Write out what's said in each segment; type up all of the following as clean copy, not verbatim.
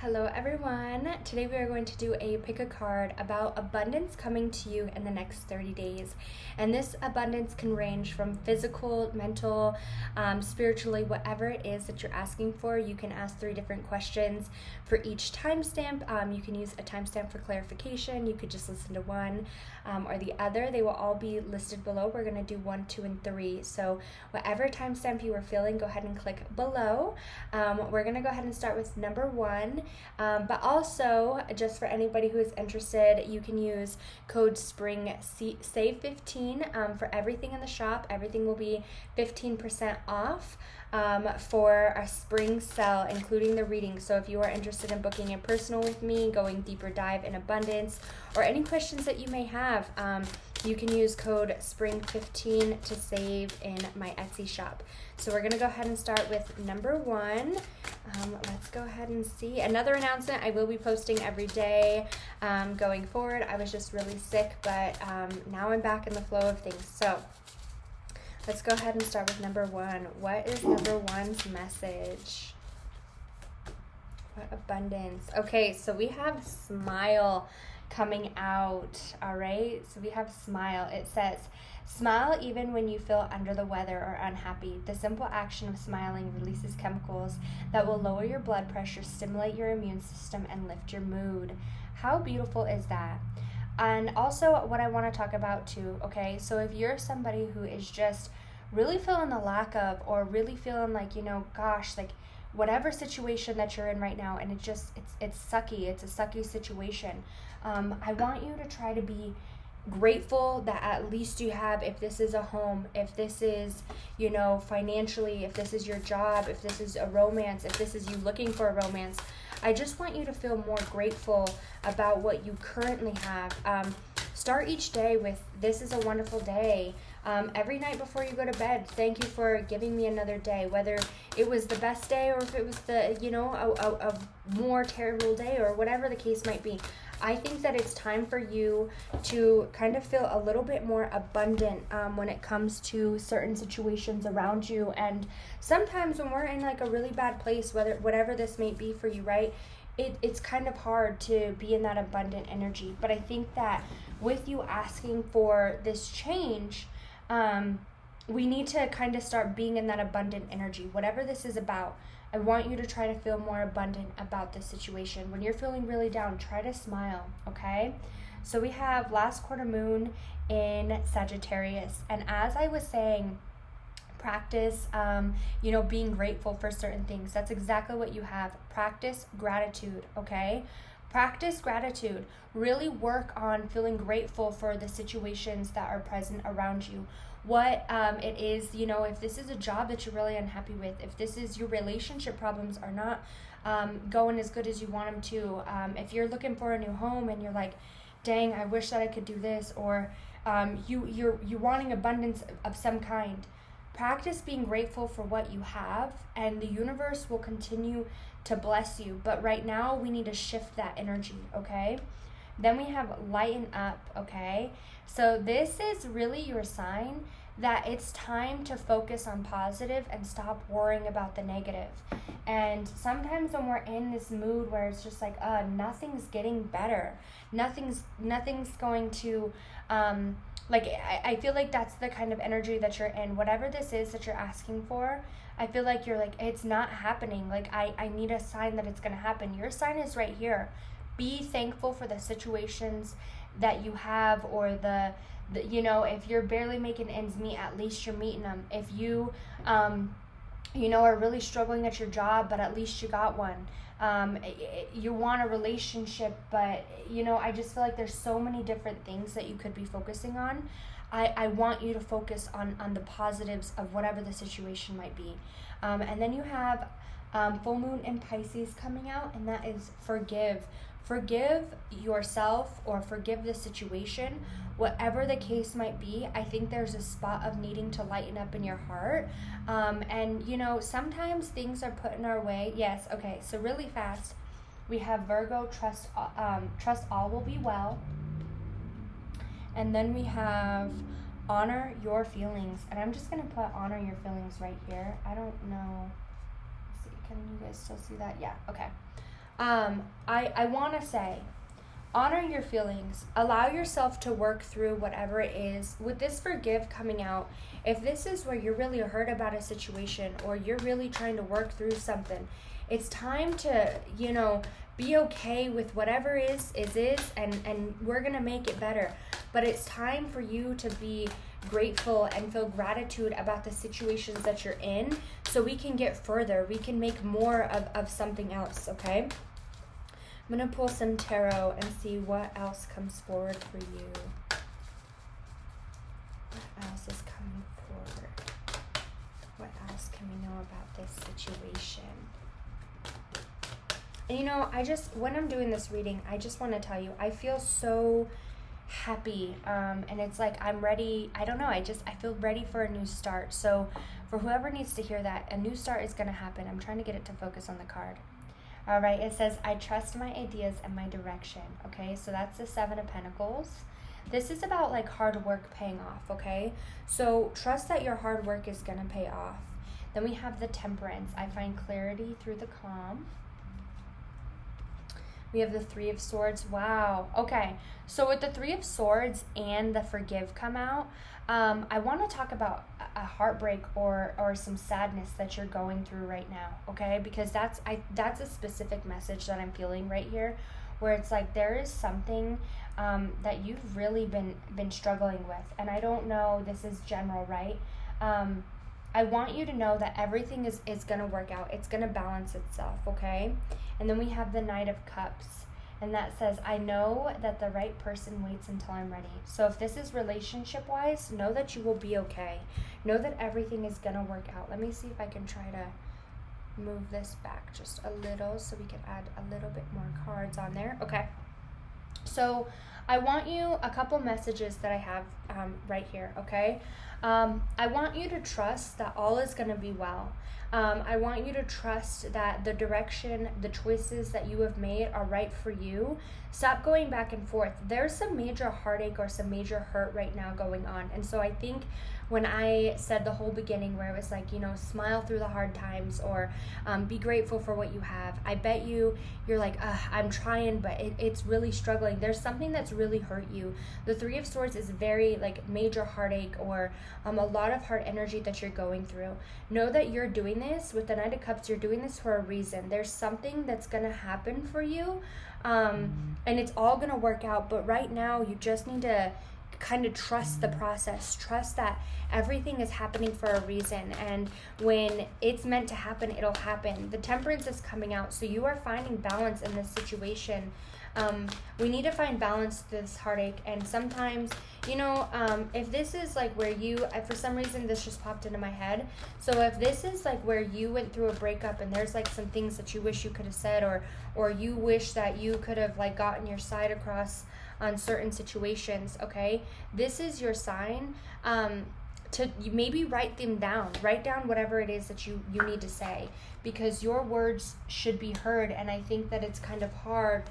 Hello everyone. Today we are going to do a pick a card about abundance coming to you in the next 30 days. And this abundance can range from physical, mental, spiritually, whatever it is that you're asking for. You can ask 3 different questions for each timestamp. You can use a timestamp for clarification. You could just listen to one or the other. They will all be listed below. We're going to do 1, 2, and 3. So whatever timestamp you are feeling, go ahead and click below. We're going to go ahead and start with number 1. But also, just for anybody who is interested, you can use code SAVE15 for everything in the shop. Everything will be 15% off for a spring sale, including the reading. So if you are interested in booking a personal with me, going deeper dive in abundance, or any questions that you may have, you can use code SPRING15 to save in my Etsy shop. So we're going to go ahead and start with number 1. Let's go ahead and see. Another announcement, I will be posting every day going forward. I was just really sick, but now I'm back in the flow of things. So let's go ahead and start with number 1. What is number 1's message? What abundance? Okay, so we have smile coming out. All right, so we have smile. It says, smile even when you feel under the weather or unhappy. The simple action of smiling releases chemicals that will lower your blood pressure, stimulate your immune system, and lift your mood. How beautiful is that? And also what I want to talk about too, okay, so if you're somebody who is just really feeling the lack of, or really feeling like, gosh, like whatever situation that you're in right now, and it's sucky, it's a sucky situation, I want you to try to be grateful that at least you have, if this is a home, if this is, financially, if this is your job, if this is a romance, if this is you looking for a romance, I just want you to feel more grateful about what you currently have. Start each day with, this is a wonderful day. Every night before you go to bed, thank you for giving me another day, whether it was the best day or if it was the, a more terrible day or whatever the case might be. I think that it's time for you to kind of feel a little bit more abundant when it comes to certain situations around you. And sometimes when we're in like a really bad place, whatever this may be for you, right? It's kind of hard to be in that abundant energy. But I think that with you asking for this change, we need to kind of start being in that abundant energy. Whatever this is about, I want you to try to feel more abundant about this situation. When you're feeling really down, try to smile, okay? So we have last quarter moon in Sagittarius. And as I was saying, practice, being grateful for certain things. That's exactly what you have. Practice gratitude, okay? Practice gratitude. Really work on feeling grateful for the situations that are present around you. What it is, if this is a job that you're really unhappy with, if this is your relationship problems are not going as good as you want them to, if you're looking for a new home and you're like, dang, I wish that I could do this, or you're wanting abundance of some kind, practice being grateful for what you have, and the universe will continue to bless you. But right now we need to shift that energy, okay? Then we have lighten up, okay? So this is really your sign that it's time to focus on positive and stop worrying about the negative. And sometimes when we're in this mood where it's just like, nothing's getting better, nothing's going to, I feel like that's the kind of energy that you're in. Whatever this is that you're asking for, I feel like you're like, it's not happening. Like, I need a sign that it's going to happen. Your sign is right here. Be thankful for the situations that you have, or the if you're barely making ends meet, at least you're meeting them. If you, are really struggling at your job, but at least you got one. You want a relationship, but, I just feel like there's so many different things that you could be focusing on. I want you to focus on the positives of whatever the situation might be. And then you have full moon in Pisces coming out, and that is forgive. Forgive yourself or forgive the situation, whatever the case might be. I think there's a spot of needing to lighten up in your heart. And, sometimes things are put in our way. Yes, okay, so really fast, we have Virgo, trust all will be well. And then we have honor your feelings. And I'm just going to put honor your feelings right here. I don't know. Let's see, can you guys still see that? Yeah, okay. I want to say, honor your feelings. Allow yourself to work through whatever it is. With this forgive coming out, if this is where you're really hurt about a situation or you're really trying to work through something, it's time to, be okay with whatever is, and we're going to make it better. But it's time for you to be grateful and feel gratitude about the situations that you're in so we can get further. We can make more of something else, okay? I'm going to pull some tarot and see what else comes forward for you. What else is coming forward? What else can we know about this situation? And when I'm doing this reading, I just want to tell you, I feel so happy. And it's like I'm ready. I don't know. I feel ready for a new start. So for whoever needs to hear that, a new start is going to happen. I'm trying to get it to focus on the card. All right, it says, I trust my ideas and my direction, okay? So that's the Seven of Pentacles. This is about, like, hard work paying off, okay? So trust that your hard work is going to pay off. Then we have the Temperance. I find clarity through the calm. We have the Three of Swords. Wow. Okay, so with the Three of Swords and the Forgive come out, I want to talk about a heartbreak or some sadness that you're going through right now, okay? Because that's a specific message that I'm feeling right here, where it's like there is something that you've really been struggling with. And I don't know, this is general, right? I want you to know that everything is going to work out. It's going to balance itself, okay? And then we have the Knight of Cups. And that says, I know that the right person waits until I'm ready. So if this is relationship-wise, know that you will be okay. Know that everything is going to work out. Let me see if I can try to move this back just a little so we can add a little bit more cards on there. Okay. So I want you, a couple messages that I have right here, okay? I want you to trust that all is going to be well. I want you to trust that the direction, the choices that you have made are right for you. Stop going back and forth. There's some major heartache or some major hurt right now going on. And so I think when I said the whole beginning where it was like, smile through the hard times or be grateful for what you have, I bet you're like, I'm trying, but it's really struggling. There's something that's really hurt you. The Three of Swords is very like major heartache or a lot of hard energy that you're going through. Know that you're doing this with the Knight of Cups. You're doing this for a reason. There's something that's going to happen for you, and it's all going to work out. But right now, you just need to kind of trust the process. Trust that everything is happening for a reason, and when it's meant to happen, it'll happen. The Temperance is coming out, so you are finding balance in this situation. We need to find balance to this heartache, and sometimes, if this is like where you, for some reason this just popped into my head, so if this is like where you went through a breakup and there's like some things that you wish you could have said, or you wish that you could have like gotten your side across on certain situations, okay, this is your sign to maybe write down whatever it is that you need to say, because your words should be heard. And I think that it's kind of hard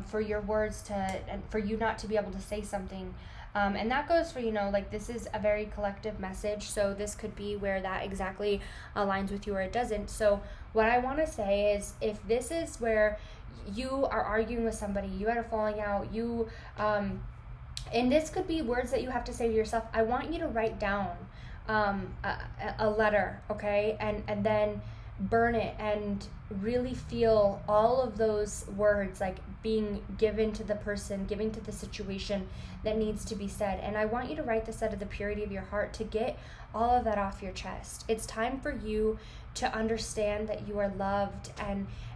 for your words and for you not to be able to say something, and that goes for, like, this is a very collective message, so this could be where that exactly aligns with you or it doesn't. So what I want to say is, if this is where you are arguing with somebody, you had a falling out, and this could be words that you have to say to yourself, I want you to write down a letter, okay, and then burn it and really feel all of those words like being given to the person, giving to the situation that needs to be said. And I want you to write this out of the purity of your heart to get all of that off your chest. It's time for you to understand that you are loved,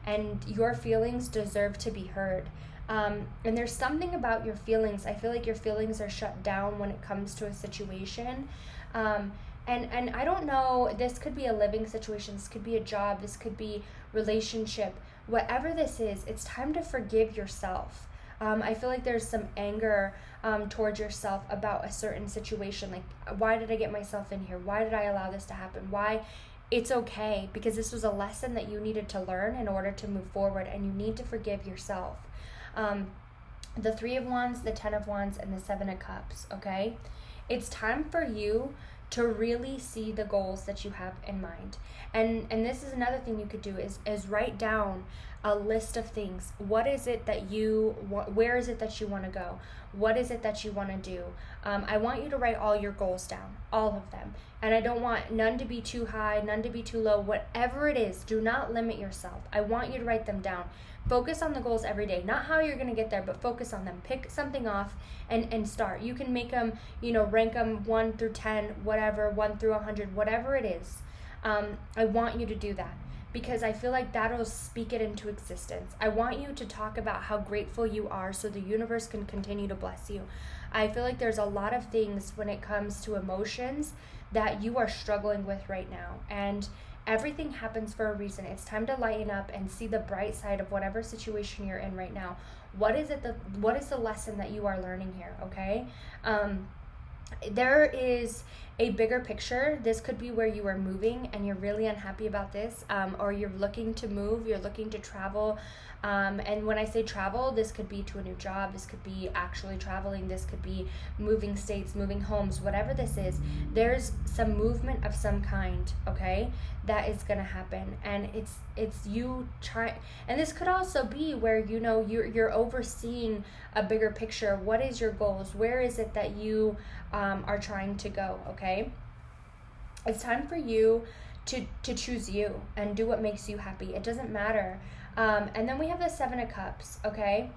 and your feelings deserve to be heard. And there's something about your feelings. I feel like your feelings are shut down when it comes to a situation. And I don't know, this could be a living situation, this could be a job, this could be relationship. Whatever this is, it's time to forgive yourself. I feel like there's some anger towards yourself about a certain situation. Like, why did I get myself in here? Why did I allow this to happen? Why? It's okay, because this was a lesson that you needed to learn in order to move forward, and you need to forgive yourself. The Three of Wands, the Ten of Wands, and the Seven of Cups, okay? It's time for you to really see the goals that you have in mind. And this is another thing you could do is write down a list of things. What is it that you want? Where is it that you want to go? What is it that you want to do? I want you to write all your goals down, all of them. And I don't want none to be too high, none to be too low. Whatever it is, do not limit yourself. I want you to write them down. Focus on the goals every day. Not how you're going to get there, but focus on them. Pick something off and start. You can make them, rank them 1 through 10, whatever, 1 through 100, whatever it is. I want you to do that, because I feel like that'll speak it into existence. I want you to talk about how grateful you are so the universe can continue to bless you. I feel like there's a lot of things when it comes to emotions that you are struggling with right now, and everything happens for a reason. It's time to lighten up and see the bright side of whatever situation you're in right now. What is the lesson that you are learning here, okay? There is a bigger picture. This could be where you are moving and you're really unhappy about this, or you're looking to move, you're looking to travel. And when I say travel, this could be to a new job, this could be actually traveling, this could be moving states, moving homes, whatever this is. There's some movement of some kind, okay, that is going to happen. And it's you try, and this could also be where, you're overseeing a bigger picture. What is your goals? Where is it that you are trying to go, okay? It's time for you to choose you and do what makes you happy. It doesn't matter. And then we have the 7 of Cups, okay?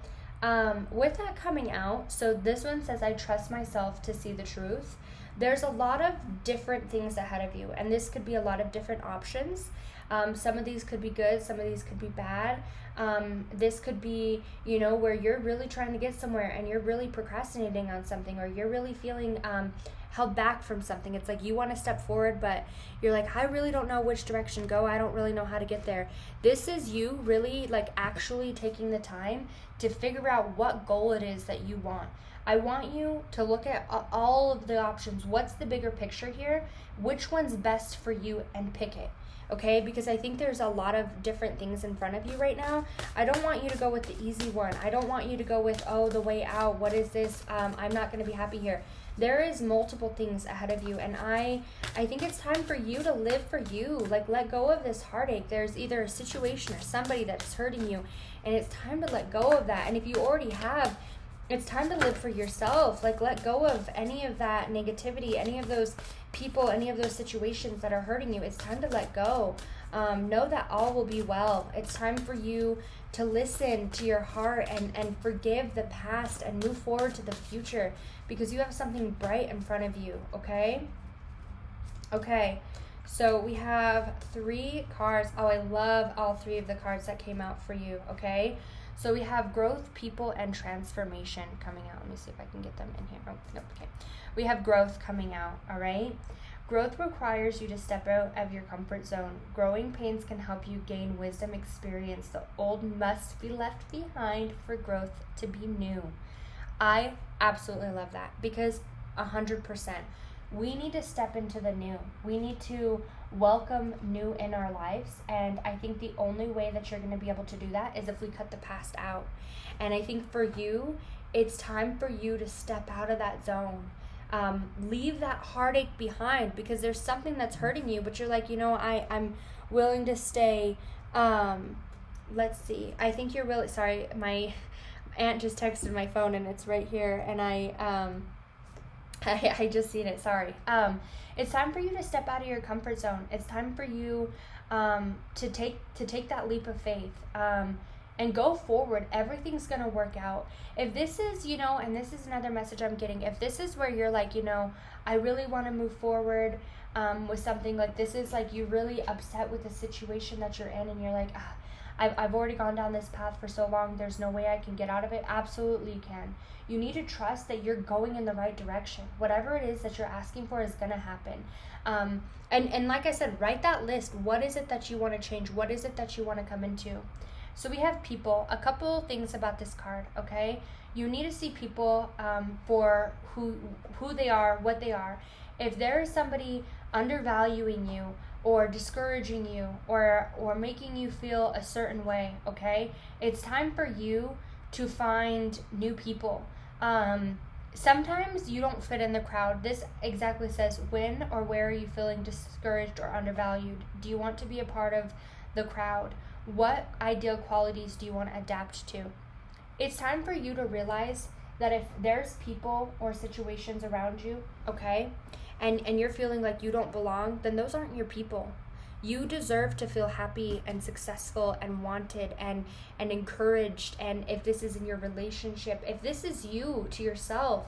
With that coming out, so this one says, I trust myself to see the truth. There's a lot of different things ahead of you, and this could be a lot of different options. Some of these could be good, some of these could be bad. This could be, where you're really trying to get somewhere and you're really procrastinating on something, or you're really feeling held back from something. It's like you want to step forward, but you're like, I really don't know which direction to go. I don't really know how to get there. This is you really actually taking the time to figure out what goal it is that you want. I want you to look at all of the options. What's the bigger picture here? Which one's best for you, and pick it. Okay, because I think there's a lot of different things in front of you right now. I don't want you to go with the easy one. I don't want you to go with, the way out. What is this? I'm not going to be happy here. There is multiple things ahead of you, and I think it's time for you to live for you. Let go of this heartache. There's either a situation or somebody that's hurting you, and it's time to let go of that. And if you already have, it's time to live for yourself. Let go of any of that negativity, any of those people, any of those situations that are hurting you. It's time to let go. Know that all will be well. It's time for you to listen to your heart and forgive the past and move forward to the future, because you have something bright in front of you, okay? Okay, so we have 3 cards. Oh, I love all 3 of the cards that came out for you, okay? So we have growth, people, and transformation coming out. Let me see if I can get them in here. Oh, nope, okay. We have growth coming out, all right? Growth requires you to step out of your comfort zone. Growing pains can help you gain wisdom, experience. The old must be left behind for growth to be new. I absolutely love that, because 100%. We need to step into the new. We need to welcome new in our lives, and I think the only way that you're going to be able to do that is if we cut the past out. And I think for you, it's time for you to step out of that zone. Leave that heartache behind, because there's something that's hurting you, but you're like, I'm willing to stay. Let's see. I think you're really, sorry, my aunt just texted my phone and it's right here, and I just seen it, sorry. It's time for you to step out of your comfort zone. It's time for you to take that leap of faith and go forward. Everything's going to work out. If this is, and this is another message I'm getting, if this is where you're like, I really want to move forward with something, like this is like you're really upset with the situation that you're in, and you're like, I've already gone down this path for so long, there's no way I can get out of it. Absolutely you can. You need to trust that you're going in the right direction. Whatever it is that you're asking for is going to happen. And like I said, write that list. What is it that you want to change? What is it that you want to come into? So we have people. A couple things about this card, okay? You need to see people for who they are, what they are. If there is somebody undervaluing you, or discouraging you, or making you feel a certain way, okay? It's time for you to find new people. Sometimes you don't fit in the crowd. This exactly says, when or where are you feeling discouraged or undervalued? Do you want to be a part of the crowd? What ideal qualities do you want to adapt to? It's time for you to realize that if there's people or situations around you, okay, and you're feeling like you don't belong, then those aren't your people. You deserve to feel happy and successful and wanted and encouraged. And if this is in your relationship, if this is you to yourself,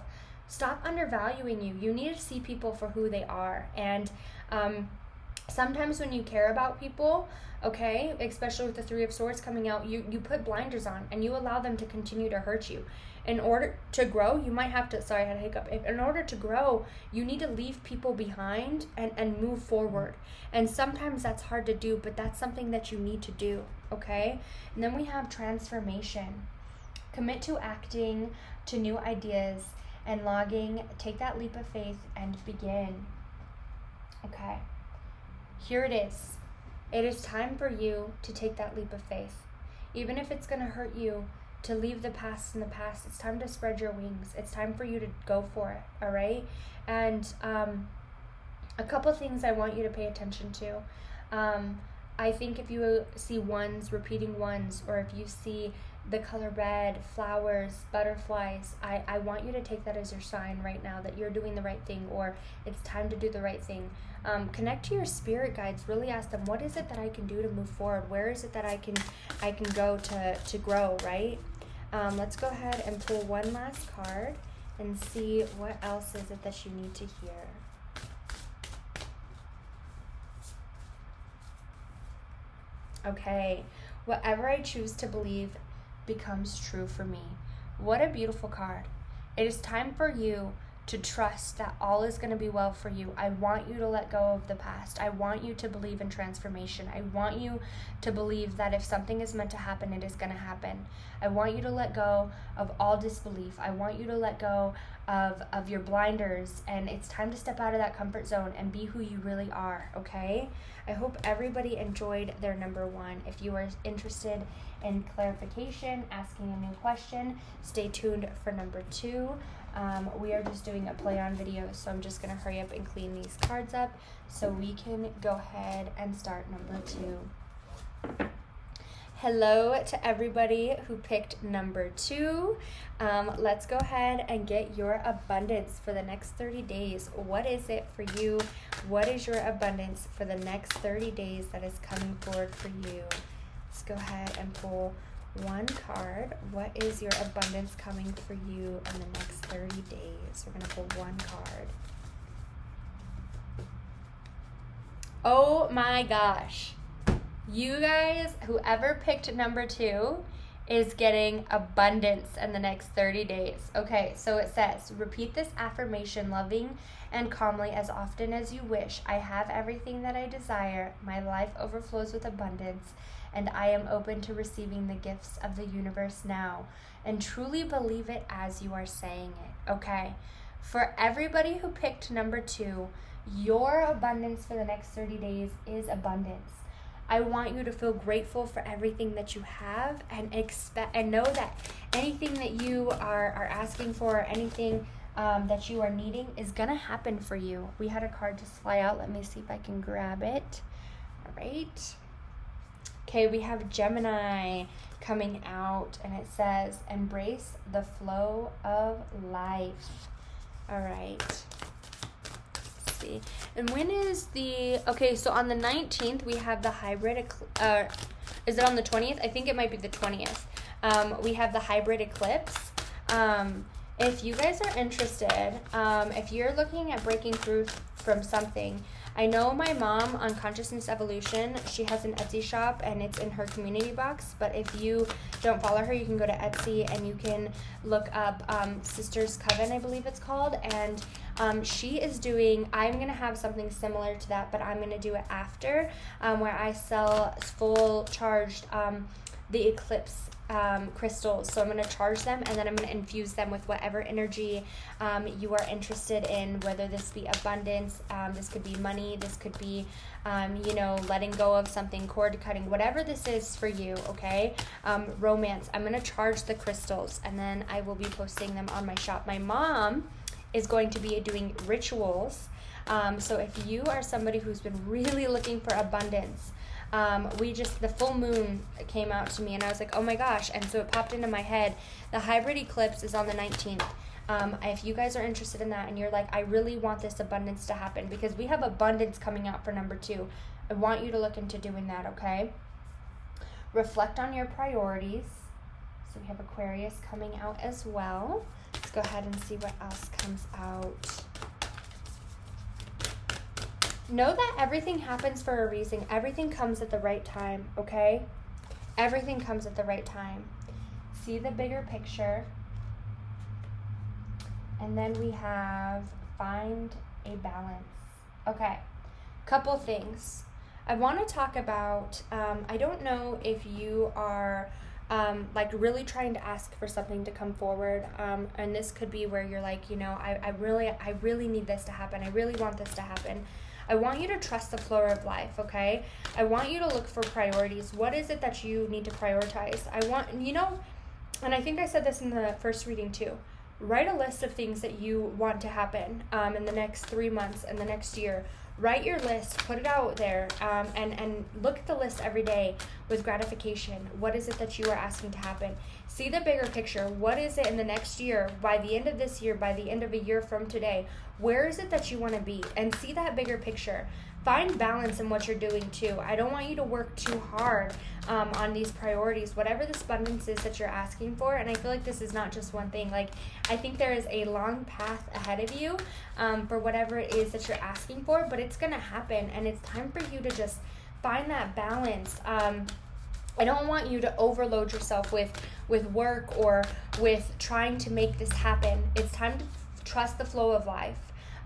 stop undervaluing you. You need to see people for who they are. And sometimes when you care about people, okay, especially with the Three of Swords coming out, you put blinders on and you allow them to continue to hurt you. In order to grow, you might have to, sorry, I had a hiccup. In order to grow, you need to leave people behind and move forward. And sometimes that's hard to do, but that's something that you need to do, okay? And then we have transformation. Commit to acting, to new ideas, and logging. Take that leap of faith and begin. Okay, here it is. It is time for you to take that leap of faith. Even if it's going to hurt you, to leave the past in the past. It's time to spread your wings. It's time for you to go for it, all right? And a couple things I want you to pay attention to. I think if you see ones, repeating ones, or if you see the color red, flowers, butterflies, I want you to take that as your sign right now that you're doing the right thing, or it's time to do the right thing. Connect to your spirit guides. Really ask them, what is it that I can do to move forward? Where is it that I can go to grow, right? Let's go ahead and pull one last card and see what else is it that you need to hear. Okay, whatever I choose to believe becomes true for me. What a beautiful card. It is time for you to trust that all is going to be well for you. I want you to let go of the past. I want you to believe in transformation. I want you to believe that if something is meant to happen, it is going to happen. I want you to let go of all disbelief. I want you to let go of your blinders, and it's time to step out of that comfort zone and be who you really are, okay? I hope everybody enjoyed their number one. If you are interested in clarification, asking a new question, stay tuned for number two. We are just doing a play on video, so I'm just going to hurry up and clean these cards up so we can go ahead and start number two. Hello to everybody who picked number two. Let's go ahead and get your abundance for the next 30 days. What is it for you? What is your abundance for the next 30 days that is coming forward for you? Let's go ahead and pull one card. What is your abundance coming for you in the next 30 days? We're going to pull one card. Oh my gosh. You guys, whoever picked number two is getting abundance in the next 30 days. Okay, so it says, repeat this affirmation loving and calmly as often as you wish. I have everything that I desire. My life overflows with abundance, and I am open to receiving the gifts of the universe now. And truly believe it as you are saying it, okay? For everybody who picked number two, your abundance for the next 30 days is abundance. I want you to feel grateful for everything that you have and expect and know that anything that you are asking for, anything that you are needing is going to happen for you. We had a card just fly out. Let me see if I can grab it. All right. Okay, we have Gemini coming out, and it says, embrace the flow of life. All right. Let's see. And when is the, okay, so on the 19th, we have the hybrid, is it on the 20th? I think it might be the 20th. We have the hybrid eclipse. If you guys are interested, if you're looking at breaking through from something, I know my mom on Consciousness Evolution, she has an Etsy shop and it's in her community box, but if you don't follow her, you can go to Etsy and you can look up Sisters Coven, I believe it's called, and she is doing, I'm going to have something similar to that, but I'm going to do it after, where I sell full charged the eclipse crystals. So I'm going to charge them, and then I'm going to infuse them with whatever energy you are interested in, whether this be abundance, this could be money, this could be letting go of something, cord cutting, whatever this is for you, okay? Romance. I'm going to charge the crystals, and then I will be posting them on my shop. My mom is going to be doing rituals. So if you are somebody who's been really looking for abundance, The full moon came out to me and I was like, oh my gosh. And so it popped into my head. The hybrid eclipse is on the 19th. If you guys are interested in that and you're like, I really want this abundance to happen, because we have abundance coming out for number 2. I want you to look into doing that, okay? Reflect on your priorities. So we have Aquarius coming out as well. Let's go ahead and see what else comes out. Know that everything happens for a reason. Everything comes at the right time, okay? Everything comes at the right time. See the bigger picture. And then we have find a balance. Okay, couple things. I want to talk about, I don't know if you are like really trying to ask for something to come forward. And this could be where you're like, I really need this to happen. I really want this to happen. I want you to trust the flow of life, okay? I want you to look for priorities. What is it that you need to prioritize? And I think I said this in the first reading too. Write a list of things that you want to happen in the next 3 months and the next year. Write your list, put it out there, and look at the list every day with gratification. What is it that you are asking to happen? See the bigger picture. What is it in the next year, by the end of this year, by the end of a year from today? Where is it that you want to be? And see that bigger picture. Find balance in what you're doing too. I don't want you to work too hard on these priorities, whatever this abundance is that you're asking for. And I feel like this is not just one thing. Like, I think there is a long path ahead of you for whatever it is that you're asking for, but it's going to happen. And it's time for you to just find that balance. I don't want you to overload yourself with work or with trying to make this happen. It's time to trust the flow of life.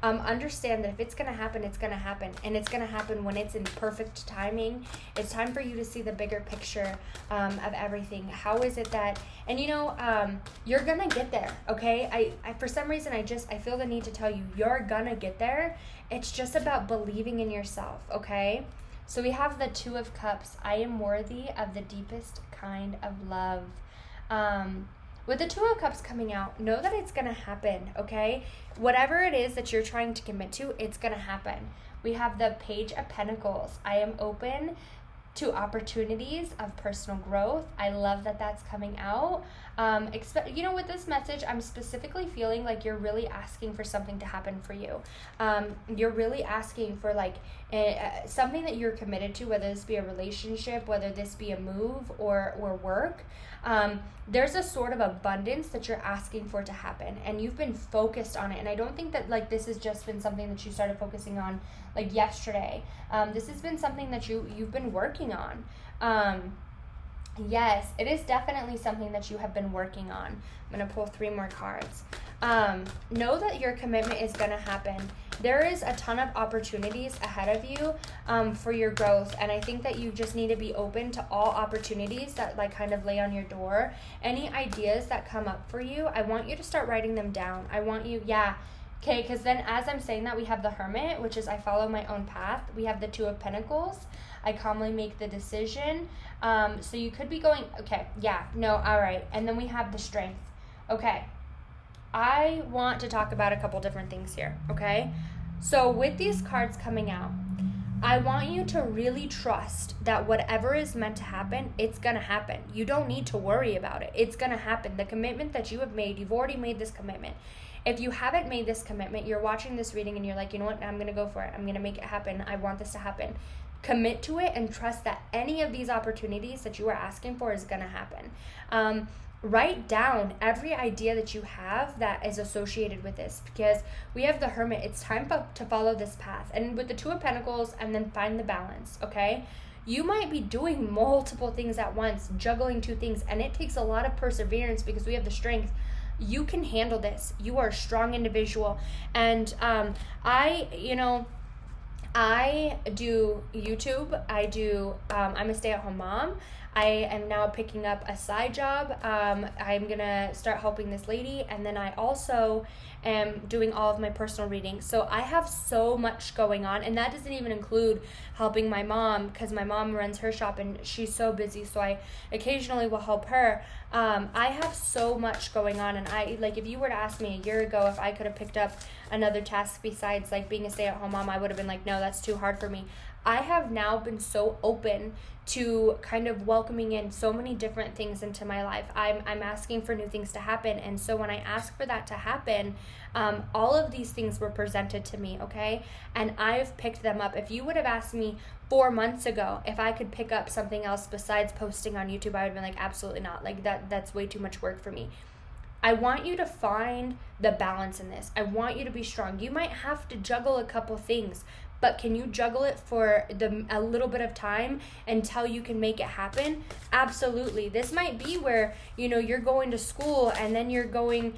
Understand that if it's going to happen, it's going to happen. And it's going to happen when it's in perfect timing. It's time for you to see the bigger picture of everything. How is it that, and you're going to get there, okay? I for some reason, I feel the need to tell you, you're going to get there. It's just about believing in yourself, okay? So we have the 2 of Cups. I am worthy of the deepest kind of love. With the 2 of Cups coming out, know that it's going to happen, okay? Whatever it is that you're trying to commit to, it's going to happen. We have the Page of Pentacles. I am open to opportunities of personal growth. I love that that's coming out. With this message, I'm specifically feeling like you're really asking for something to happen for you. You're really asking for something that you're committed to, whether this be a relationship, whether this be a move or work. There's a sort of abundance that you're asking for to happen, and you've been focused on it. And I don't think that this has just been something that you started focusing on yesterday. This has been something that you've been working on. Yes, it is definitely something that you have been working on. I'm going to pull 3 more cards. Know that your commitment is going to happen. There is a ton of opportunities ahead of you for your growth, and I think that you just need to be open to all opportunities that kind of lay on your door. Any ideas that come up for you, I want you to start writing them down. I want you, okay, because then as I'm saying that, we have the Hermit, which is I follow my own path. We have the 2 of Pentacles. I calmly make the decision. So you could be going, okay, all right. And then we have the Strength. Okay. I want to talk about a couple different things here, okay? So with these cards coming out, I want you to really trust that whatever is meant to happen, it's going to happen. You don't need to worry about it. It's going to happen. The commitment that you have made, you've already made this commitment. If you haven't made this commitment, you're watching this reading and you're like, you know what, I'm going to go for it. I'm going to make it happen. I want this to happen. Commit to it and trust that any of these opportunities that you are asking for is going to happen. Write down every idea that you have that is associated with this, because we have the Hermit. It's time to follow this path. And with the 2 of Pentacles, and then find the balance, okay? You might be doing multiple things at once, juggling 2 things, and it takes a lot of perseverance because we have the Strength. You can handle this. You are a strong individual. And I do YouTube. I'm a stay-at-home mom. I am now picking up a side job. I'm going to start helping this lady. And then I also am doing all of my personal reading. So I have so much going on. And that doesn't even include helping my mom, because my mom runs her shop and she's so busy. So I occasionally will help her. I have so much going on. And if you were to ask me a year ago if I could have picked up another task besides being a stay-at-home mom, I would have been like, no, that's too hard for me. I have now been so open to kind of welcoming in so many different things into my life. I'm asking for new things to happen. And so when I ask for that to happen, all of these things were presented to me, okay? And I've picked them up. If you would have asked me 4 months ago if I could pick up something else besides posting on YouTube, I would have been like, absolutely not. Like that's way too much work for me. I want you to find the balance in this. I want you to be strong. You might have to juggle a couple things, but can you juggle it for a little bit of time until you can make it happen? Absolutely. This might be where, you're going to school and then you're going,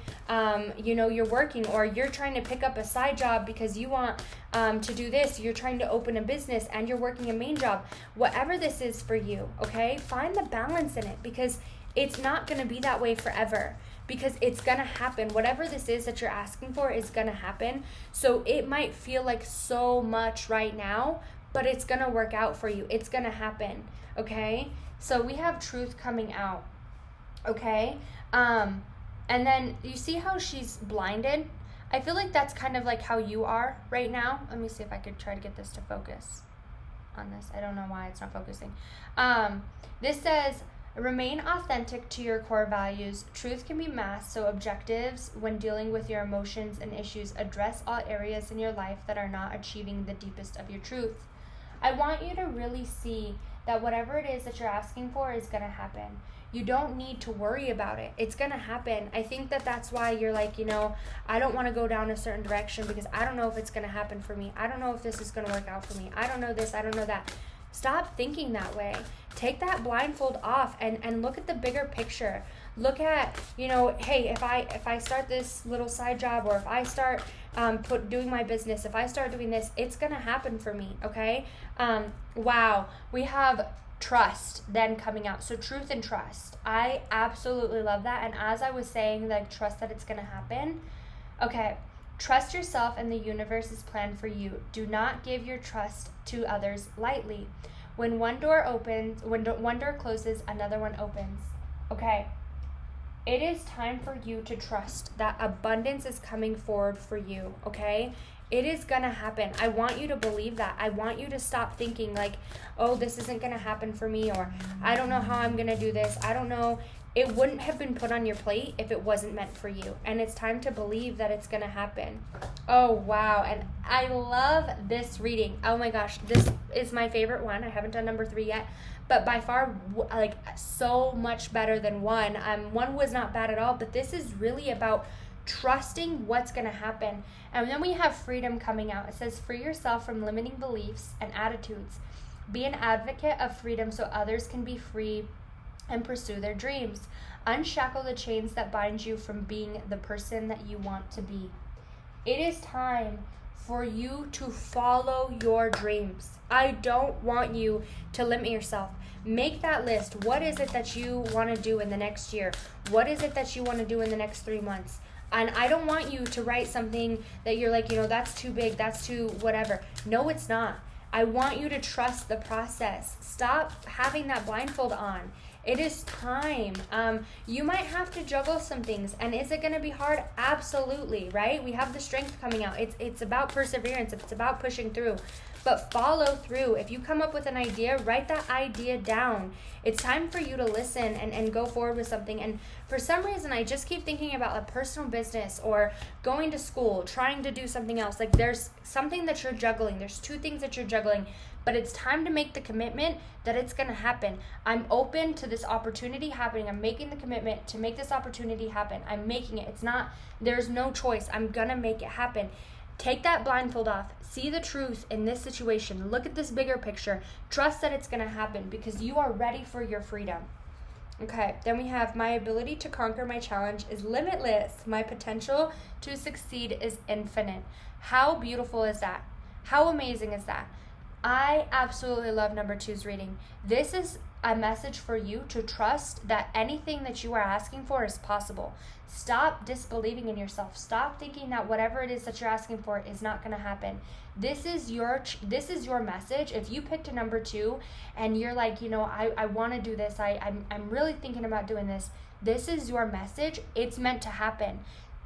you're working, or you're trying to pick up a side job because you want to do this. You're trying to open a business and you're working a main job. Whatever this is for you, okay? Find the balance in it, because it's not going to be that way forever. Because it's going to happen. Whatever this is that you're asking for is going to happen. So it might feel like so much right now, but it's going to work out for you. It's going to happen. Okay? So we have truth coming out. Okay? And then you see how she's blinded? I feel like that's kind of like how you are right now. Let me see if I could try to get this to focus on this. I don't know why it's not focusing. This says, remain authentic to your core values. Truth can be masked, so objectives when dealing with your emotions and issues. Address all areas in your life that are not achieving the deepest of your truth. I want you to really see that whatever it is that you're asking for is going to happen. You don't need to worry about it. It's going to happen. I think that's why you're like, I don't want to go down a certain direction because I don't know if it's going to happen for me. I don't know if this is going to work out for me. I don't know this. I don't know that. Stop thinking that way. Take that blindfold off and look at the bigger picture. Look at, hey, if I start this little side job, or if I start doing my business, if I start doing this, it's going to happen for me, okay? Wow. We have trust then coming out. So truth and trust. I absolutely love that. And as I was saying, trust that it's going to happen. Okay. Trust yourself and the universe's plan for you. Do not give your trust to others lightly. When one door closes, another one opens. Okay. It is time for you to trust that abundance is coming forward for you, okay? It is going to happen. I want you to believe that. I want you to stop thinking like, oh, this isn't going to happen for me, or I don't know how I'm going to do this. I don't know. It wouldn't have been put on your plate if it wasn't meant for you. And it's time to believe that it's going to happen. Oh, wow. And I love this reading. Oh my gosh. This is my favorite one. I haven't done number 3 yet. But by far, so much better than 1. 1 was not bad at all. But this is really about trusting what's going to happen. And then we have freedom coming out. It says, free yourself from limiting beliefs and attitudes. Be an advocate of freedom so others can be free and pursue their dreams. Unshackle the chains that bind you from being the person that you want to be. It is time for you to follow your dreams. I don't want you to limit yourself. Make that list. What is it that you want to do in the next year? What is it that you want to do in the next 3 months? And I don't want you to write something that you're like, that's too big, that's too whatever. No, it's not. I want you to trust the process. Stop having that blindfold on. It is time. You might have to juggle some things. And is it going to be hard? Absolutely, right? We have the strength coming out. It's about perseverance. It's about pushing through. But follow through. If you come up with an idea, write that idea down. It's time for you to listen and go forward with something. And for some reason, I just keep thinking about a personal business or going to school, trying to do something else. There's something that you're juggling. There's 2 things that you're juggling. But it's time to make the commitment that it's going to happen. I'm open to this opportunity happening. I'm making the commitment to make this opportunity happen. I'm making it. There's no choice. I'm going to make it happen. Take that blindfold off. See the truth in this situation. Look at this bigger picture. Trust that it's going to happen because you are ready for your freedom. Okay, then we have, my ability to conquer my challenge is limitless. My potential to succeed is infinite. How beautiful is that? How amazing is that? I absolutely love number 2's reading. This is a message for you to trust that anything that you are asking for is possible. Stop disbelieving in yourself. Stop thinking that whatever it is that you're asking for is not going to happen. This is your message. If you picked a number 2 and you're like, I want to do this. I'm really thinking about doing this. This is your message. It's meant to happen.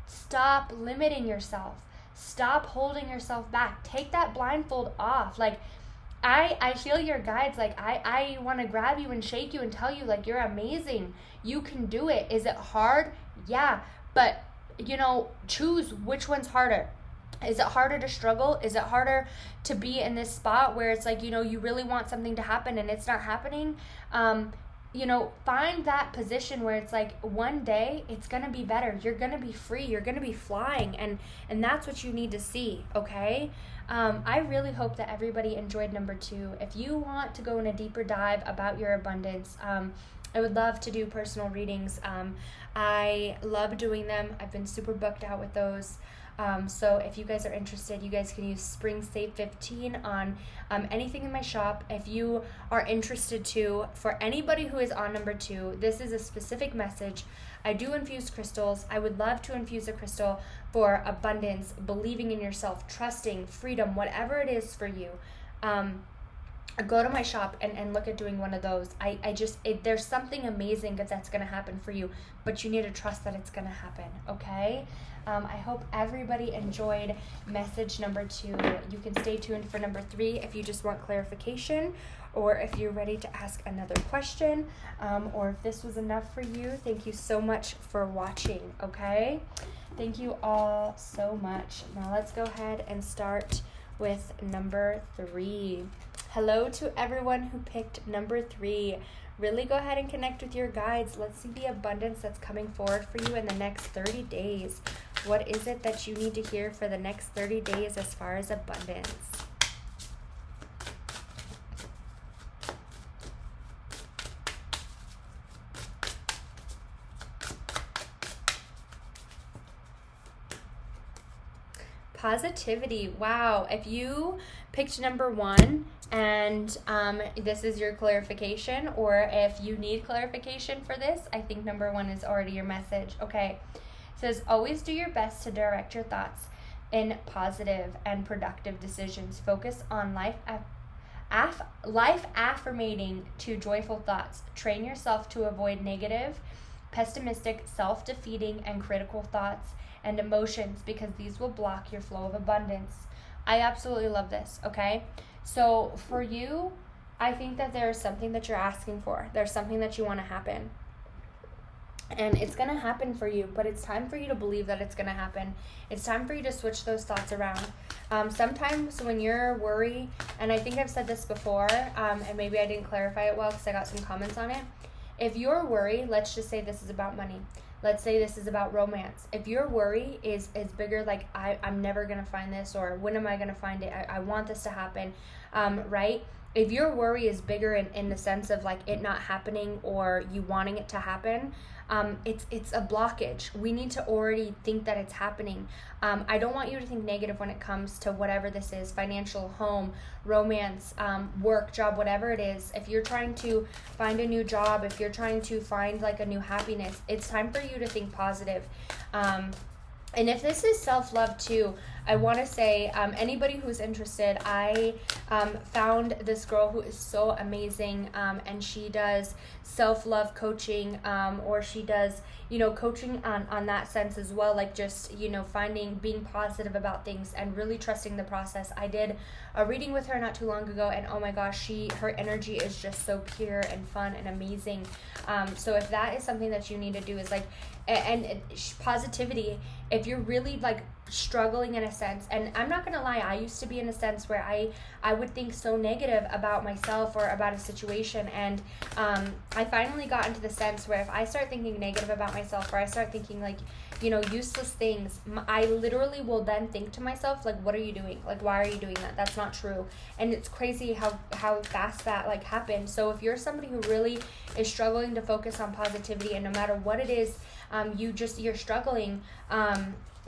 Stop limiting yourself. Stop holding yourself back. Take that blindfold off. I feel your guides. Like, I want to grab you and shake you and tell you, like, you're amazing. You can do it. Is it hard? Yeah. But, choose which one's harder. Is it harder to struggle? Is it harder to be in this spot where it's like, you really want something to happen and it's not happening? Find that position where it's like, one day it's going to be better. You're going to be free. You're going to be flying. And that's what you need to see. Okay. I really hope that everybody enjoyed number 2. If you want to go in a deeper dive about your abundance, I would love to do personal readings. I love doing them. I've been super booked out with those. So if you guys are interested, you guys can use Spring Save 15 on anything in my shop. If you are interested to, for anybody who is on number 2, this is a specific message. I do infuse crystals. I would love to infuse a crystal for abundance, believing in yourself, trusting, freedom, whatever it is for you. Go to my shop and look at doing one of those. There's something amazing that's going to happen for you, but you need to trust that it's going to happen, okay? I hope everybody enjoyed message number 2. You can stay tuned for number 3 if you just want clarification, or if you're ready to ask another question, or if this was enough for you. Thank you so much for watching, okay? Thank you all so much. Now let's go ahead and start with number 3. Hello to everyone who picked number 3. Really go ahead and connect with your guides. Let's see the abundance that's coming forward for you in the next 30 days. What is it that you need to hear for the next 30 days as far as abundance? Positivity. Wow. If you picked number 1 and this is your clarification, or if you need clarification for this, I think number 1 is already your message. Okay. It says, always do your best to direct your thoughts in positive and productive decisions. Focus on life affirmating to joyful thoughts. Train yourself to avoid negative, pessimistic, self-defeating, and critical thoughts and emotions, because these will block your flow of abundance. I absolutely love this, okay? So for you, I think that there's something that you're asking for. There's something that you want to happen. And it's going to happen for you, but it's time for you to believe that it's going to happen. It's time for you to switch those thoughts around. Sometimes when you're worried, and I think I've said this before, and maybe I didn't clarify it well because I got some comments on it. If your worry, let's just say this is about money. Let's say this is about romance. If your worry is bigger, like I'm never going to find this, or when am I going to find it? I want this to happen, right? If your worry is bigger in the sense of like it not happening or you wanting it to happen, it's a blockage. We need to already think that it's happening. I don't want you to think negative when it comes to whatever this is: financial, home, romance, work, job, whatever it is. If you're trying to find a new job, if you're trying to find like a new happiness, it's time for you to think positive. And if this is self-love too, I want to say, anybody who's interested, I found this girl who is so amazing, and she does self-love coaching, or she does, coaching on that sense as well, like just, being positive about things and really trusting the process. I did a reading with her not too long ago, and oh my gosh, her energy is just so pure and fun and amazing. So if that is something that you need to do, is like, and positivity, if you're really like struggling in a sense, and I'm not gonna lie, I used to be in a sense where I would think so negative about myself or about a situation, and I finally got into the sense where if I start thinking negative about myself, or I start thinking like, useless things, I literally will then think to myself, like, what are you doing? Like, why are you doing that? That's not true. And it's crazy how fast that like happened. So if you're somebody who really is struggling to focus on positivity, and no matter what it is, you're struggling,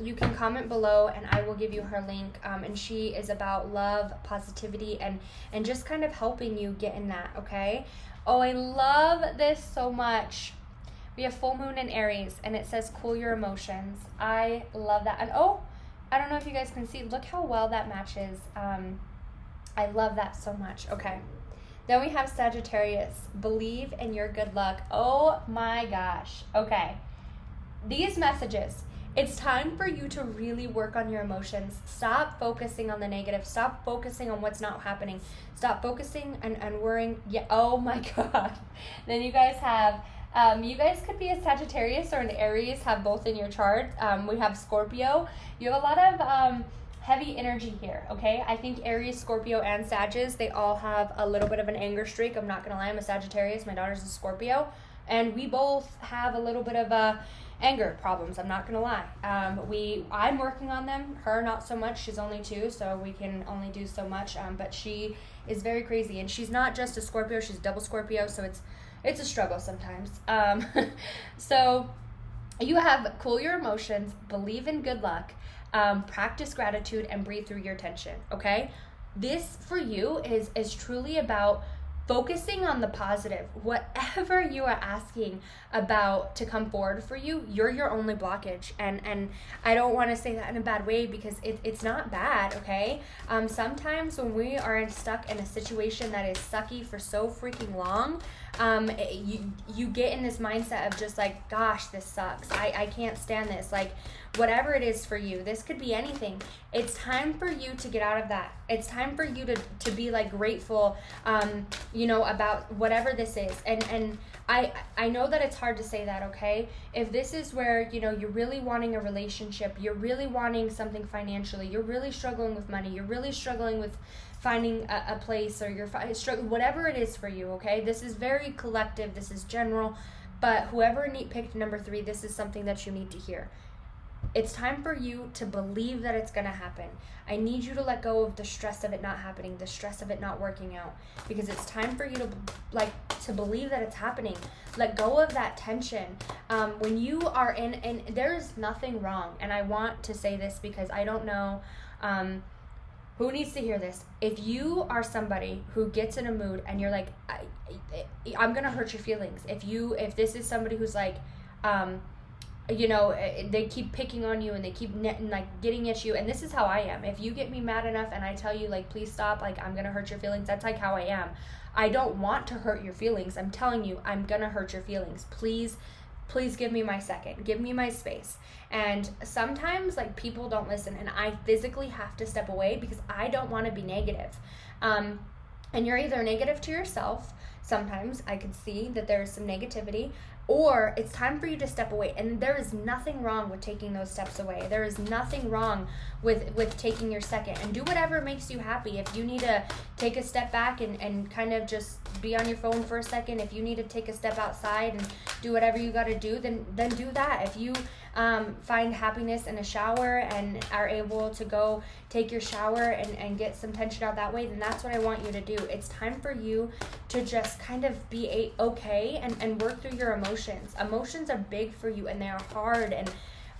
you can comment below and I will give you her link. And she is about love, positivity, and just kind of helping you get in that, okay? Oh, I love this so much. We have full moon in Aries, and it says cool your emotions. I love that. And oh, I don't know if you guys can see, look how well that matches. I love that so much. Okay. Then we have Sagittarius, believe in your good luck. Oh my gosh. Okay. These messages, It's time for you to really work on your emotions. Stop focusing on the negative. Stop focusing on what's not happening. Stop focusing and worrying. Yeah. Oh my God. Then you guys have, you guys could be a Sagittarius or an Aries, have both in your chart. We have Scorpio. You have a lot of heavy energy here, okay? I think Aries, Scorpio, and Sagittarius, they all have a little bit of an anger streak. I'm not going to lie. I'm a Sagittarius. My daughter's a Scorpio. And we both have a little bit of anger problems. I'm not gonna lie. I'm working on them. Her not so much. She's only 2, so we can only do so much. But she is very crazy, and she's not just a Scorpio. She's double Scorpio, so it's a struggle sometimes. So you have cool your emotions, believe in good luck, practice gratitude, and breathe through your tension. Okay, this for you is truly about focusing on the positive. Whatever you are asking about to come forward for you, you're your only blockage. And I don't want to say that in a bad way, because it's not bad, okay? Sometimes when we are stuck in a situation that is sucky for so freaking long, you get in this mindset of just like, gosh, this sucks. I can't stand this. Like, whatever it is for you, this could be anything. It's time for you to get out of that. It's time for you to be like grateful, about whatever this is. And I know that it's hard to say that, okay? If this is where, you're really wanting a relationship, you're really wanting something financially, you're really struggling with money, you're really struggling with finding a place, or you're struggling, whatever it is for you, okay? This is very collective, this is general, but whoever picked number 3, this is something that you need to hear. It's time for you to believe that it's going to happen. I need you to let go of the stress of it not happening, the stress of it not working out, because it's time for you to believe that it's happening. Let go of that tension. When you are and there's nothing wrong, and I want to say this because I don't know who needs to hear this. If you are somebody who gets in a mood and you're like, I'm going to hurt your feelings. If this is somebody who's like, they keep picking on you and they keep getting at you, and this is how I am. If you get me mad enough and I tell you like, please stop, like I'm gonna hurt your feelings, that's like how I am. I don't want to hurt your feelings. I'm telling you, I'm gonna hurt your feelings. Please give me my second, give me my space. And sometimes like people don't listen, and I physically have to step away because I don't want to be negative. And you're either negative to yourself. Sometimes I could see that there is some negativity, or it's time for you to step away. And there is nothing wrong with taking those steps away. There is nothing wrong with taking your second, and do whatever makes you happy. If you need to take a step back and kind of just be on your phone for a second, if you need to take a step outside and do whatever you got to do, then do that. If you find happiness in a shower and are able to go take your shower and get some tension out that way, then that's what I want you to do. It's time for you to just kind of be okay and work through your emotions. Emotions are big for you, and they are hard, and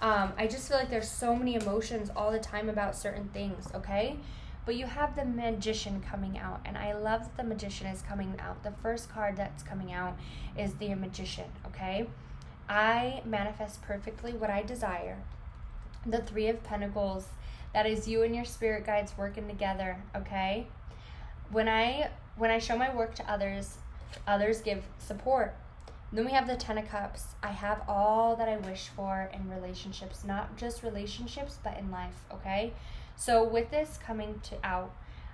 I just feel like there's so many emotions all the time about certain things, okay? But you have the Magician coming out, and I love that the Magician is coming out. The first card that's coming out is the Magician, okay? I manifest perfectly what I desire. The 3 of Pentacles, that is you and your spirit guides working together, okay? When I show my work to others, others give support. Then we have the 10 of Cups. I have all that I wish for in relationships, not just relationships, but in life, okay? So with this coming out,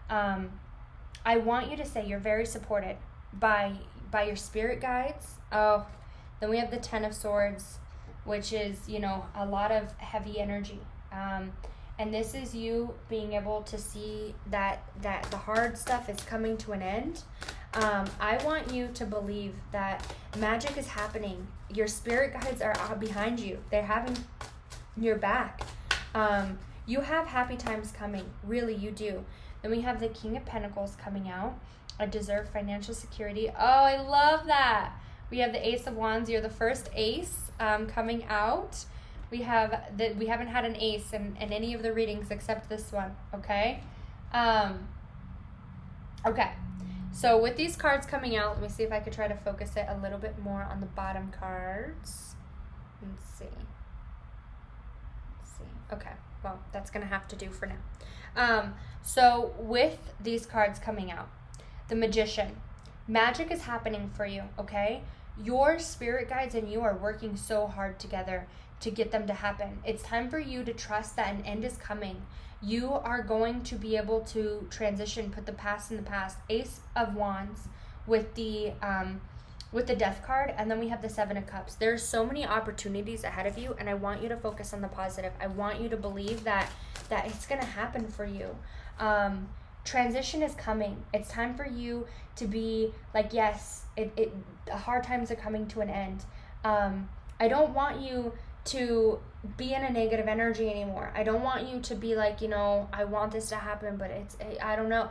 I want you to say you're very supported by your spirit guides. Oh, then we have the 10 of Swords, which is, a lot of heavy energy. And this is you being able to see that the hard stuff is coming to an end. I want you to believe that magic is happening. Your spirit guides are behind you. They're having your back. You have happy times coming. Really, you do. Then we have the King of Pentacles coming out. I deserve financial security. Oh, I love that. We have the Ace of Wands. You're the first ace coming out. We haven't had an ace in any of the readings except this one, okay? Okay. So with these cards coming out, let me see if I could try to focus it a little bit more on the bottom cards. Let's see. Okay. Well, that's going to have to do for now. So with these cards coming out, the Magician, magic is happening for you, okay? Your spirit guides and you are working so hard together to get them to happen. It's time for you to trust that an end is coming. You are going to be able to transition, put the past in the past. Ace of Wands with the Death card, and then we have the Seven of Cups. There's so many opportunities ahead of you, and I want you to focus on the positive. I want you to believe that it's going to happen for you. Transition is coming. It's time for you to be like, yes, the hard times are coming to an end. I don't want you to be in a negative energy anymore. I don't want you to be like, I want this to happen, but I don't know.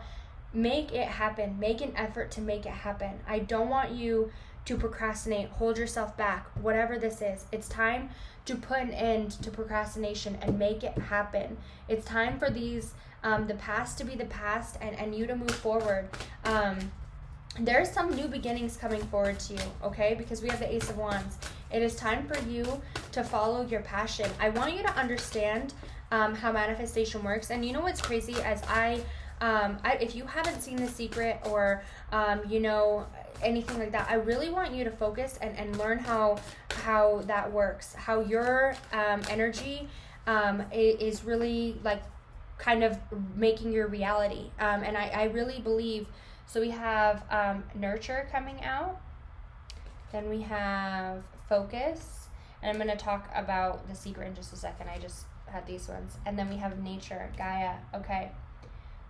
Make it happen. Make an effort to make it happen. I don't want you to procrastinate, hold yourself back, whatever this is. It's time to put an end to procrastination and make it happen. It's time for these, the past to be the past and you to move forward. There's some new beginnings coming forward to you, okay? Because we have the Ace of Wands. It is time for you to follow your passion. I want you to understand how manifestation works. And you know what's crazy? As if you haven't seen The Secret or, anything like that, I really want you to focus and learn how that works, how your energy is really like kind of making your reality. And I really believe, so we have nurture coming out, then we have focus, and I'm going to talk about The Secret in just a second. I just had these ones. And then we have nature, Gaia. Okay.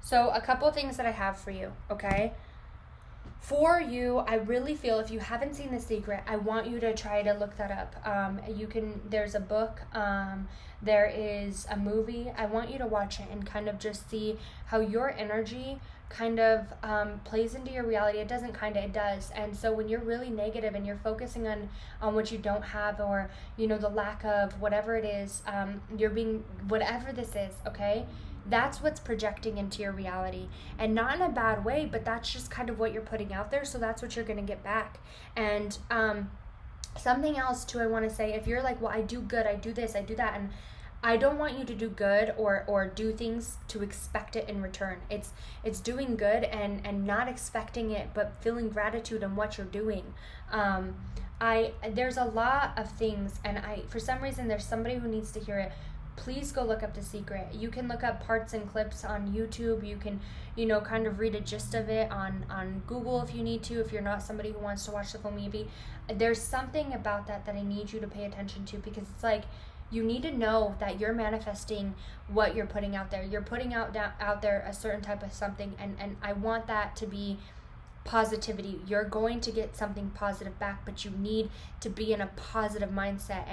So a couple of things that I have for you, okay? For you, I really feel if you haven't seen The Secret, I want you to try to look that up. There's a book, there is a movie. I want you to watch it and kind of just see how your energy kind of plays into your reality. It does. And so when you're really negative and you're focusing on what you don't have, or, the lack of whatever it is, you're being, whatever this is, okay? That's what's projecting into your reality, and not in a bad way, but that's just kind of what you're putting out there. So that's what you're going to get back. And something else too, I want to say, if you're like, well, I do good, I do this, I do that, and I don't want you to do good or do things to expect it in return. It's doing good and not expecting it, but feeling gratitude in what you're doing. There's a lot of things, and for some reason there's somebody who needs to hear it. Please go look up The Secret. You can look up parts and clips on YouTube. You can, kind of read a gist of it on Google if you need to, if you're not somebody who wants to watch the full movie. There's something about that I need you to pay attention to, because it's like, you need to know that you're manifesting what you're putting out there. You're putting out there a certain type of something, and I want that to be positivity. You're going to get something positive back, but you need to be in a positive mindset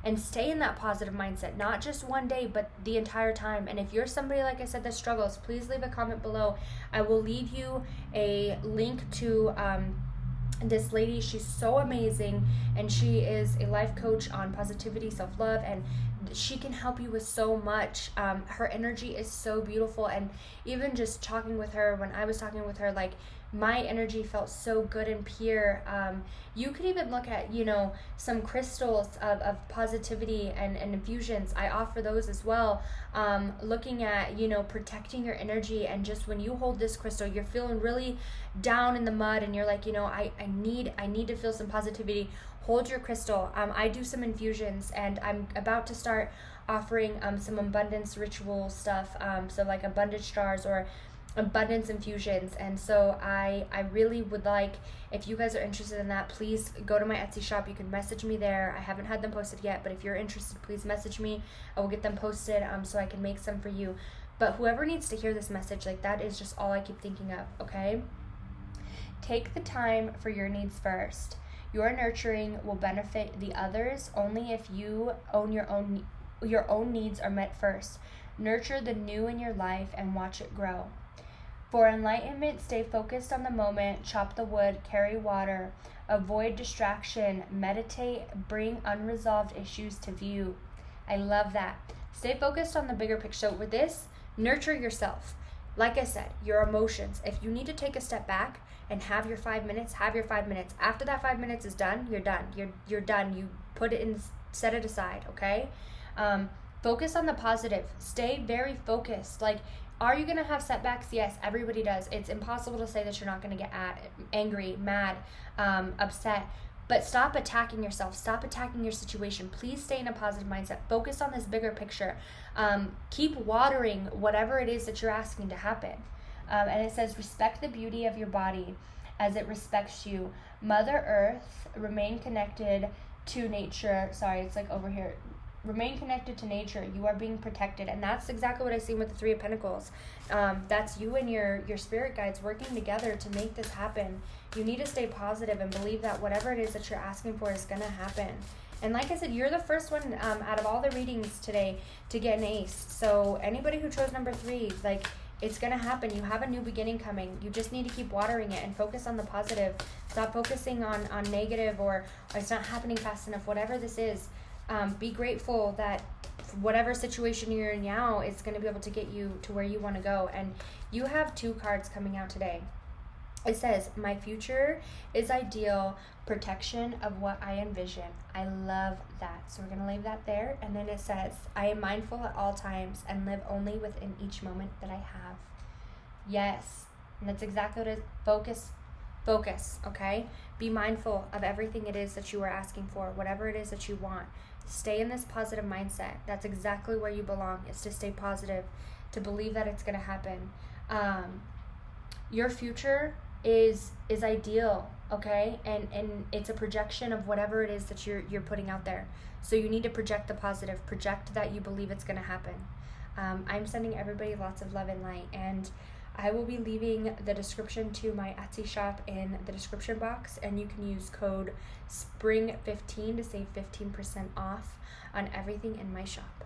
and stay in that positive mindset, not just one day, but the entire time. And if you're somebody, like I said, that struggles, please leave a comment below. I will leave you a link to this lady. She's so amazing, and she is a life coach on positivity, self-love, and she can help you with so much. Her energy is so beautiful, and even just talking with her, when I was talking with her, like, my energy felt so good and pure. You could even look at, some crystals of positivity and infusions. I offer those as well. Looking at, protecting your energy, and just when you hold this crystal, you're feeling really down in the mud, and you're like, I need to feel some positivity. Hold your crystal. I do some infusions, and I'm about to start offering some abundance ritual stuff. So like abundance jars or abundance infusions. And so I really would like, if you guys are interested in that, please go to my Etsy shop. You can message me there. I haven't had them posted yet, but if you're interested, please message me. I will get them posted so I can make some for you. But whoever needs to hear this message, like, that is just all I keep thinking of, okay? Take the time for your needs first. Your nurturing will benefit the others only if you own your own needs are met first. Nurture the new in your life and watch it grow. For enlightenment, stay focused on the moment, chop the wood, carry water, avoid distraction, meditate, bring unresolved issues to view. I love that. Stay focused on the bigger picture. So with this, nurture yourself. Like I said, your emotions. If you need to take a step back and have your 5 minutes, have your 5 minutes. After that 5 minutes is done, you're done. You're done. You put it in, set it aside, okay? Focus on the positive. Stay very focused. Like, are you going to have setbacks? Yes, everybody does. It's impossible to say that you're not going to get angry, mad, upset. But stop attacking yourself. Stop attacking your situation. Please stay in a positive mindset. Focus on this bigger picture. Keep watering whatever it is that you're asking to happen. And it says, respect the beauty of your body as it respects you. Mother Earth, remain connected to nature. Sorry, it's like over here. Remain connected to nature. You are being protected. And that's exactly what I see with the Three of Pentacles. That's you and your spirit guides working together to make this happen. You need to stay positive and believe that whatever it is that you're asking for is going to happen. And like I said, you're the first one out of all the readings today to get an ace. So anybody who chose number 3, like, it's going to happen. You have a new beginning coming. You just need to keep watering it and focus on the positive. Stop focusing on negative or it's not happening fast enough. Whatever this is, be grateful that whatever situation you're in now is going to be able to get you to where you want to go. And you have 2 cards coming out today. It says, my future is ideal, protection of what I envision. I love that. So we're going to leave that there. And then it says, I am mindful at all times and live only within each moment that I have. Yes. And that's exactly what it is. Focus, okay? Be mindful of everything it is that you are asking for, whatever it is that you want. Stay in this positive mindset. That's exactly where you belong, is to stay positive, to believe that it's going to happen. Your future is ideal, okay? And it's a projection of whatever it is that you're putting out there. So you need to project the positive, project that you believe it's going to happen. I'm sending everybody lots of love and light, and I will be leaving the description to my Etsy shop in the description box, and you can use code SPRING15 to save 15% off on everything in my shop.